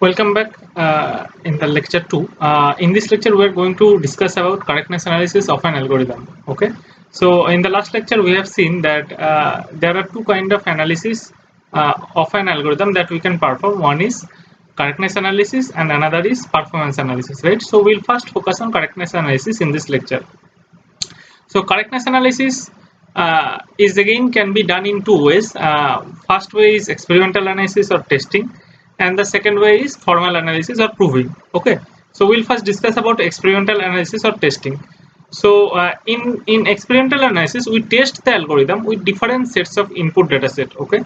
Welcome back in the lecture 2. In this lecture, we are going to discuss about correctness analysis of an algorithm. Okay. So in the last lecture, we have seen that there are two kind of analysis of an algorithm that we can perform. One is correctness analysis and another is performance analysis, right? So we'll first focus on correctness analysis in this lecture. So correctness analysis is again can be done in two ways. First way is experimental analysis or testing, and the second way is formal analysis or proving. Okay, so we'll first discuss about experimental analysis or testing. So in experimental analysis, we test the algorithm with different sets of input data set. Okay,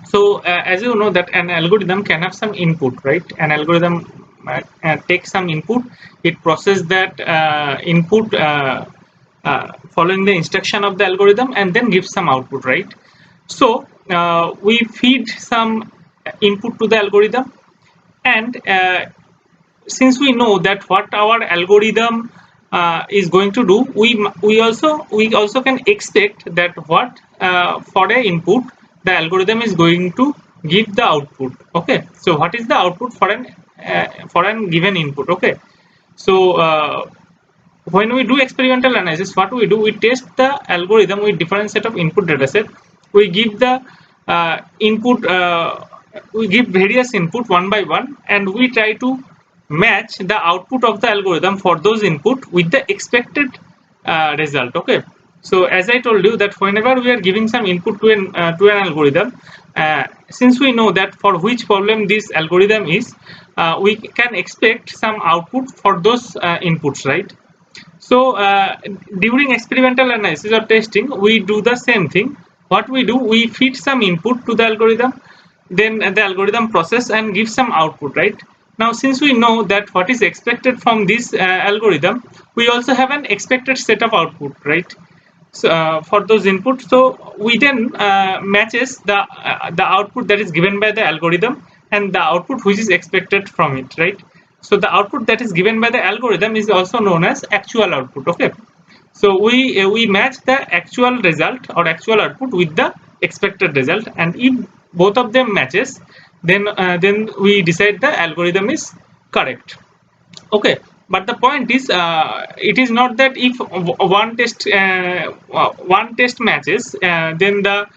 so as you know that an algorithm can have some input, right? An algorithm takes some input, it processes that input following the instruction of the algorithm and then gives some output, right? So we feed some input to the algorithm, and since we know that what our algorithm is going to do, we also can expect that what for a input the algorithm is going to give the output. Okay, so what is the output for an given input? Okay, so when we do experimental analysis, what we do, we test the algorithm with different set of input data set. We give the input, we give various input one by one, and we try to match the output of the algorithm for those input with the expected result. Okay, so as I told you that whenever we are giving some input to an algorithm, since we know that for which problem this algorithm is, we can expect some output for those inputs, right? So during experimental analysis or testing, we do the same thing. What we do, we feed some input to the algorithm, then the algorithm process and gives some output, right? Now, since we know that what is expected from this algorithm, we also have an expected set of output, right? So for those inputs, so we then matches the output that is given by the algorithm and the output which is expected from it, right? So the output that is given by the algorithm is also known as actual output. Okay, so we match the actual result or actual output with the expected result, and if both of them matches, then we decide the algorithm is correct. Okay, but the point is, it is not that if one test matches, then the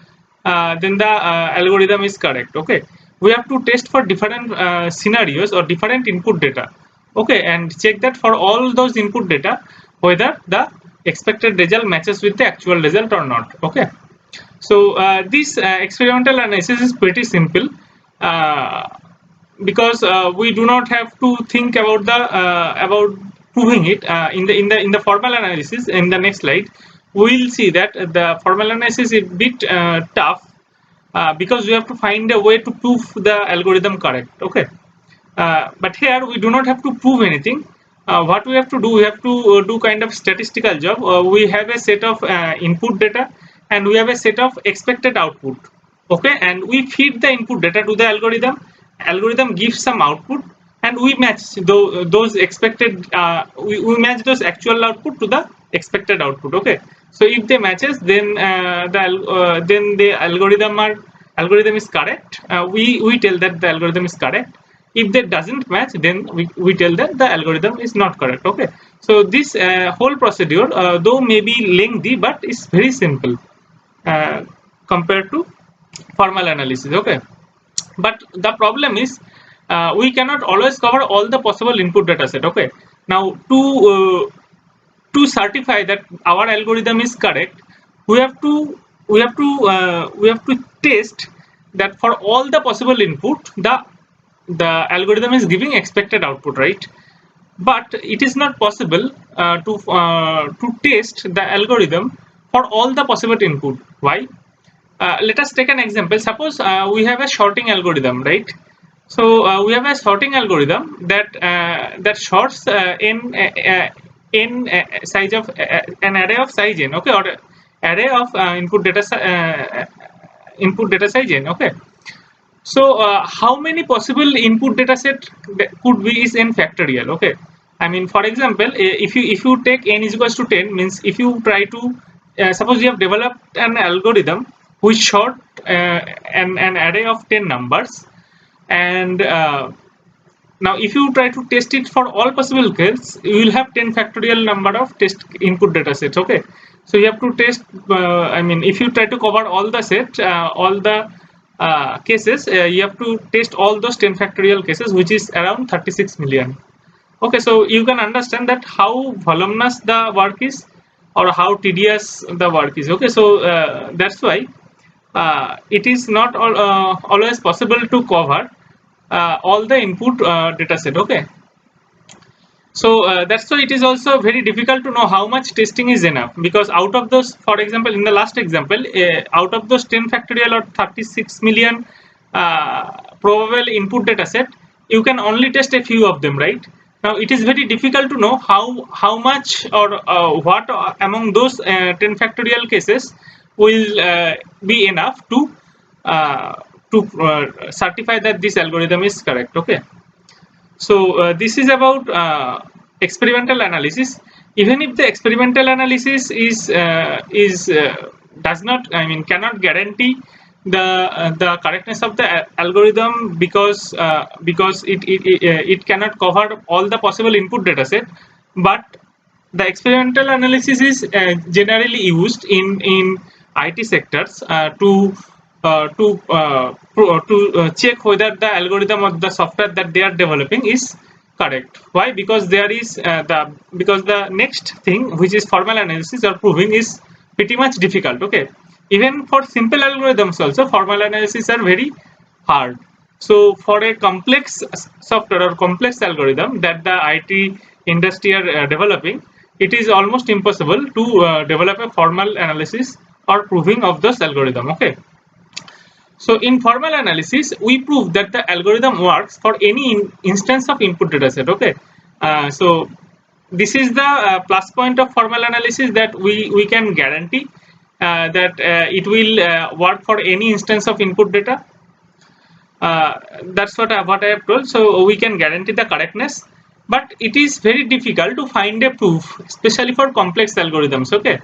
algorithm is correct. Okay, we have to test for different scenarios or different input data. Okay, and check that for all those input data whether the expected result matches with the actual result or not. Okay, so this experimental analysis is pretty simple. Uh, because we do not have to think about proving it in the formal analysis. In the next slide, we will see that the formal analysis is a bit tough, because we have to find a way to prove the algorithm correct. Okay, but here we do not have to prove anything. What we have to do, we have to do kind of statistical job. We have a set of input data and we have a set of expected output. Okay, and we feed the input data to the algorithm gives some output, and we match those expected, we match those actual output to the expected output. Okay, so if they matches, then the algorithm is correct. We tell that the algorithm is correct. If that doesn't match, then we tell that the algorithm is not correct. Okay, so this whole procedure, though may be lengthy, but it's very simple uh, compared to formal analysis. Okay, but the problem is, we cannot always cover all the possible input data set. Okay, now to certify that our algorithm is correct, we have to test that for all the possible input, the algorithm is giving expected output, right? But it is not possible to test the algorithm for all the possible input. Why? Let us take an example. Suppose we have a sorting algorithm, right? So we have a sorting algorithm that sorts n size of an array of size n. Okay, or array of input data size n. Okay, so how many possible input data set could be is n factorial? Okay, I mean, for example, if you take n is equals to 10, means if you try to suppose you have developed an algorithm which sort an array of 10 numbers, and now if you try to test it for all possible cases, you will have 10 factorial number of test input data sets. Okay, so you have to test, I mean, if you try to cover all the set, all the cases, you have to test all those 10 factorial cases, which is around 36 million. Okay, so you can understand that how voluminous the work is, or how tedious the work is. Okay, so that's why it is not always possible to cover all the input data set. Okay, so that's why it is also very difficult to know how much testing is enough, because out of those, for example, in the last example, out of those 10 factorial or 36 million probable input data set, you can only test a few of them, right? Now it is very difficult to know how much or what among those 10 factorial cases will be enough to certify that this algorithm is correct. Okay, so this is about experimental analysis. Even if the experimental analysis does not, I mean, cannot guarantee the correctness of the algorithm, because it cannot cover all the possible input data set, but the experimental analysis is generally used in IT sectors to check whether the algorithm or the software that they are developing is correct. Why? Because there is because the next thing, which is formal analysis or proving, is pretty much difficult. Okay, even for simple algorithms also, formal analysis are very hard. So for a complex software or complex algorithm that the IT industry are developing, it is almost impossible to develop a formal analysis or proving of this algorithm. Okay, so in formal analysis, we prove that the algorithm works for any instance of input dataset. Okay, so this is the plus point of formal analysis, that we can guarantee that it will work for any instance of input data. That's what I have told. So we can guarantee the correctness, but it is very difficult to find a proof, especially for complex algorithms. Okay,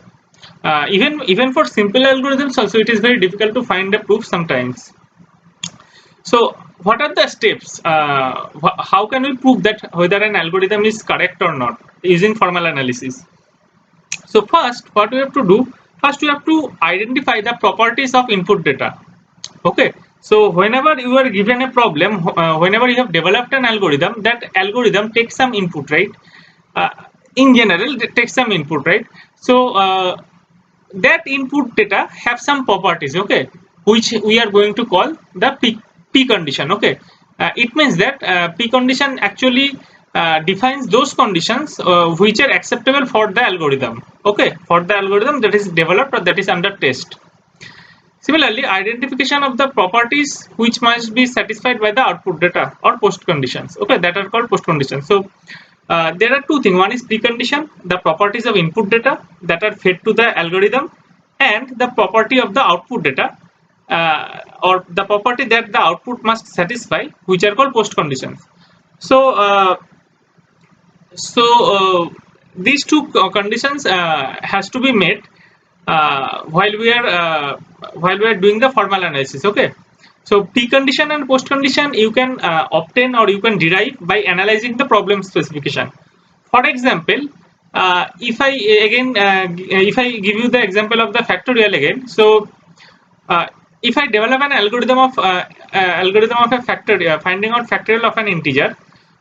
even for simple algorithms also, it is very difficult to find a proof sometimes. So what are the steps? How can we prove that whether an algorithm is correct or not using formal analysis? So first, what we have to do? First, we have to identify the properties of input data. Okay, so whenever you are given a problem, whenever you have developed an algorithm, that algorithm takes some input, right? uh, in general, it takes some input, right? So that input data have some properties, okay, which we are going to call the p condition. Okay, it means that p condition actually defines those conditions which are acceptable for the algorithm. Okay, for the algorithm that is developed or that is under test. Similarly, identification of the properties which must be satisfied by the output data or post conditions, okay, that are called post conditions. So there are two things. One is precondition, the properties of input data that are fed to the algorithm, and the property of the output data, or the property that the output must satisfy, which are called post conditions. So these two conditions has to be met while we are doing the formal analysis. Okay, so precondition and post condition you can obtain or you can derive by analyzing the problem specification. For example, if I give you the example of the factorial again. So if I develop an algorithm of a factorial, finding out factorial of an integer,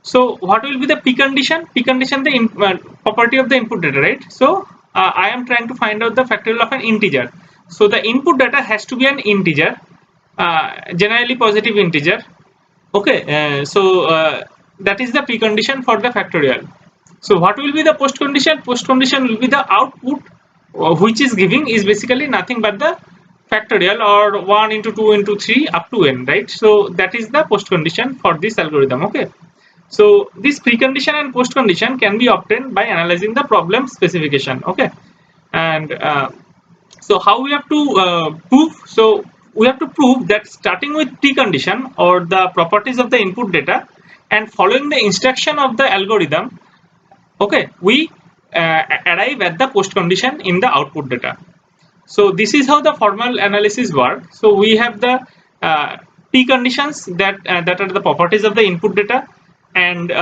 so what will be the precondition? Precondition, the property of the input data, right? So I am trying to find out the factorial of an integer. So the input data has to be an integer, generally positive integer. Okay, that is the precondition for the factorial. So what will be the post condition? Post condition will be the output which is giving is basically nothing but the factorial, or 1 into 2 into 3 up to n, right? So that is the post condition for this algorithm. Okay, so this precondition and post condition can be obtained by analyzing the problem specification. Okay, and so how we have to prove? So we have to prove that starting with precondition or the properties of the input data and following the instruction of the algorithm, okay, we arrive at the post condition in the output data. So this is how the formal analysis works. So we have the preconditions that are the properties of the input data, and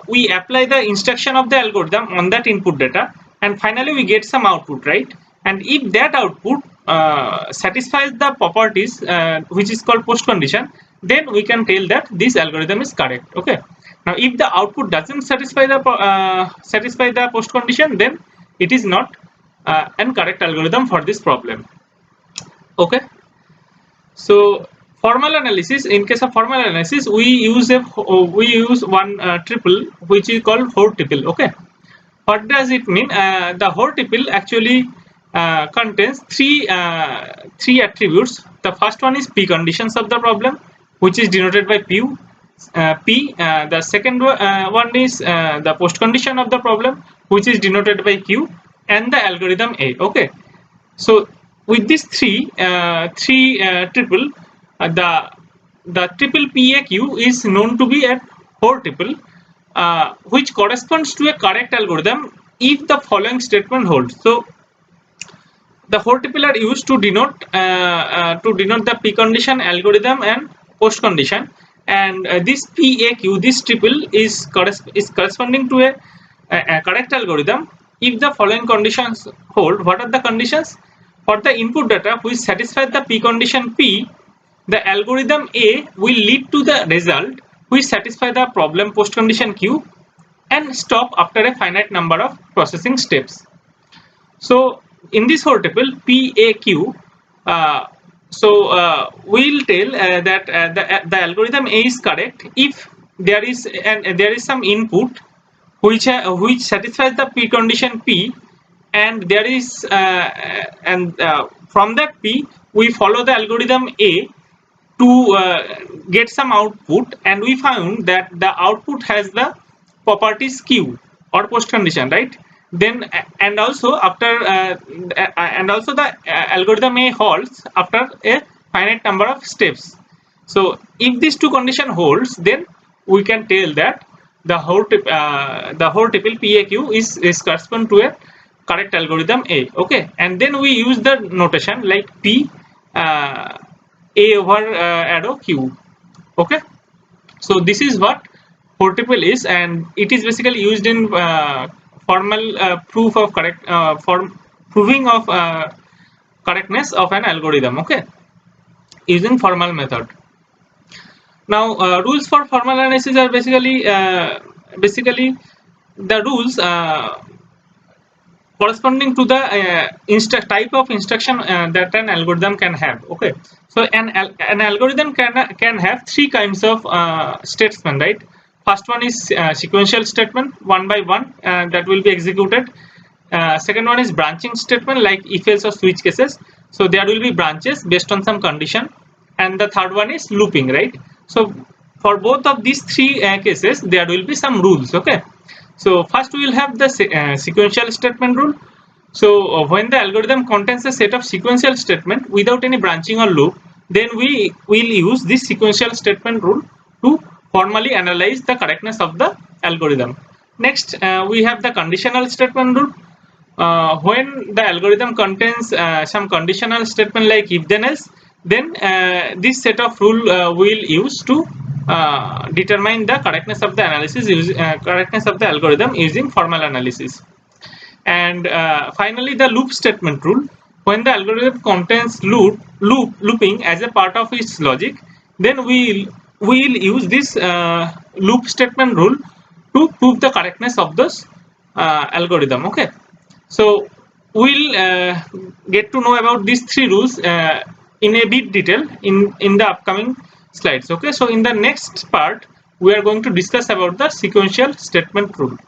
we apply the instruction of the algorithm on that input data, and finally we get some output, right? And if that output satisfies the properties which is called post condition, then we can tell that this algorithm is correct. Okay, now if the output doesn't satisfy the post condition, then it is not an correct algorithm for this problem. Okay, so formal analysis, in case of formal analysis, we use one triple which is called Hoare triple. Okay, what does it mean? The Hoare triple actually contains three attributes. The first one is P conditions of the problem, which is denoted by P. The second one is the post condition of the problem, which is denoted by Q, and the algorithm A. Okay, so with these three triple, the triple PAQ is known to be a Hoare triple, which corresponds to a correct algorithm if the following statement holds. So the Hoare triple are used to denote the precondition, algorithm, and post condition, and this PAQ, this triple is corresponding to a correct algorithm if the following conditions hold. What are the conditions? For the input data which satisfies the precondition P, the algorithm A will lead to the result which satisfies the problem post condition Q and stop after a finite number of processing steps. So in this Hoare triple PAQ, we'll tell that the algorithm A is correct if there is some input which satisfies the precondition P, and there is from that P we follow the algorithm A to get some output, and we found that the output has the properties Q or post condition, right? Then and also the algorithm A holds after a finite number of steps. So if these two condition holds, then we can tell that the Hoare triple PAQ is correspond to a correct algorithm A. Okay, and then we use the notation like P A over arrow Q. Okay, so this is what Hoare triple is, and it is basically used in formal proof of proving of correctness of an algorithm. Okay, using formal method. Now rules for formal analysis are basically the rules corresponding to the type of instruction that an algorithm can have. Okay, so an algorithm can have three kinds of statements, right? First one is sequential statement, one by one, that will be executed. Second one is branching statement, like if else or switch cases, so there will be branches based on some condition. And the third one is looping, right? So for both of these three cases there will be some rules. Okay, so first we will have the sequential statement rule. So when the algorithm contains a set of sequential statement without any branching or loop, then we will use this sequential statement rule to formally analyze the correctness of the algorithm. Next we have the conditional statement rule. When the algorithm contains some conditional statement like if then else, then this set of rule will use to determine the correctness of the correctness of the algorithm using formal analysis. And finally the loop statement rule. When the algorithm contains looping as a part of its logic, then we will use this loop statement rule to prove the correctness of this algorithm. Okay, so we'll get to know about these three rules in a bit detail in the upcoming slides. Okay, so in the next part we are going to discuss about the sequential statement rule.